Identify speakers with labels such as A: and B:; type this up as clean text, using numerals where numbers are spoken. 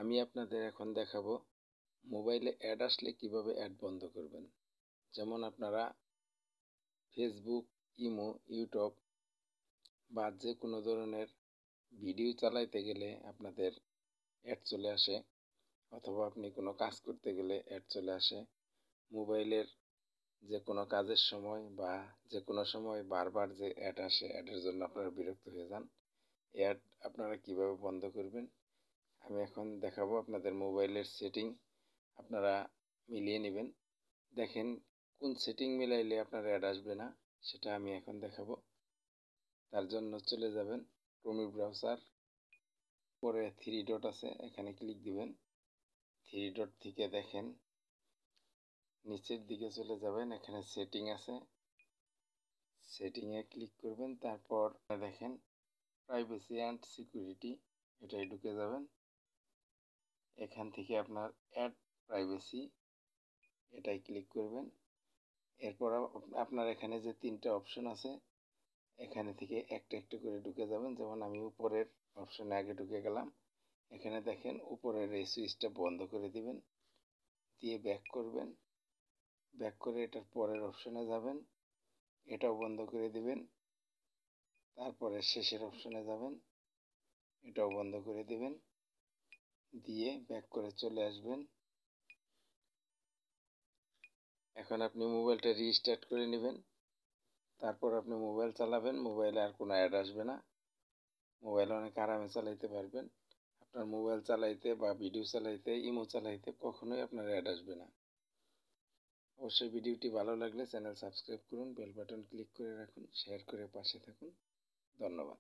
A: আমি আপনাদের এখন দেখাবো মোবাইলে অ্যাড আসলে কিভাবে অ্যাড বন্ধ করবেন। যেমন আপনারা ফেসবুক, ইমো, ইউটিউব বা যে কোনো ধরনের ভিডিও চালাইতে গেলে আপনাদের অ্যাড চলে আসে, অথবা আপনি কোনো কাজ করতে গেলে অ্যাড চলে আসে। মোবাইলের যে কোনো কাজের সময় বা যে কোনো সময় বারবার যে অ্যাড আসে, অ্যাডের জন্য আপনারা বিরক্ত হয়ে যান। অ্যাড আপনারা কিভাবে বন্ধ করবেন আমি এখন দেখাবো। আপনাদের মোবাইলের সেটিং আপনারা মিলিয়ে নেবেন, দেখেন কোন সেটিং মিলাইলে আপনার অ্যাড আসবে না সেটা আমি এখন দেখাবো। তার জন্য চলে যাবেন ক্রোম ব্রাউজার, পরে থ্রি ডট আছে, এখানে ক্লিক দিবেন। থ্রি ডট থেকে দেখেন নিচের দিকে চলে যাবেন, এখানে সেটিং আছে, সেটিংয়ে ক্লিক করবেন। তারপর দেখেন প্রাইভেসি অ্যান্ড সিকিউরিটি, এটাই ঢুকে যাবেন। এখান থেকে আপনার অ্যাড প্রাইভেসি, এটাই ক্লিক করবেন। এরপর আপনার এখানে যে তিনটা অপশন আছে, এখানে থেকে একটা একটা করে ঢুকে যাবেন। যেমন আমি উপরের অপশনে আগে ঢুকে গেলাম। এখানে দেখেন উপরের এই সুইচটা বন্ধ করে দিবেন, দিয়ে ব্যাক করবেন। ব্যাক করে এটার পরের অপশনে যাবেন, এটাও বন্ধ করে দিবেন। তারপরে শেষের অপশনে যাবেন, এটাও বন্ধ করে দিবেন, দিয়ে ব্যাক করে চলে আসবেন। এখন আপনি মোবাইলটা রিস্টার্ট করে নেবেন। তারপর আপনি মোবাইল চালাবেন, মোবাইলে আর কোনো অ্যাড আসবে না। মোবাইল অনেক আরামে চালাইতে পারবেন। আপনার মোবাইল চালাইতে বা ভিডিও চালাইতে, ইমো চালাইতে কখনোই আপনার অ্যাড আসবে না। অবশ্যই ভিডিওটি ভালো লাগলে চ্যানেল সাবস্ক্রাইব করুন, বেল বাটন ক্লিক করে রাখুন, শেয়ার করে পাশে থাকুন। ধন্যবাদ।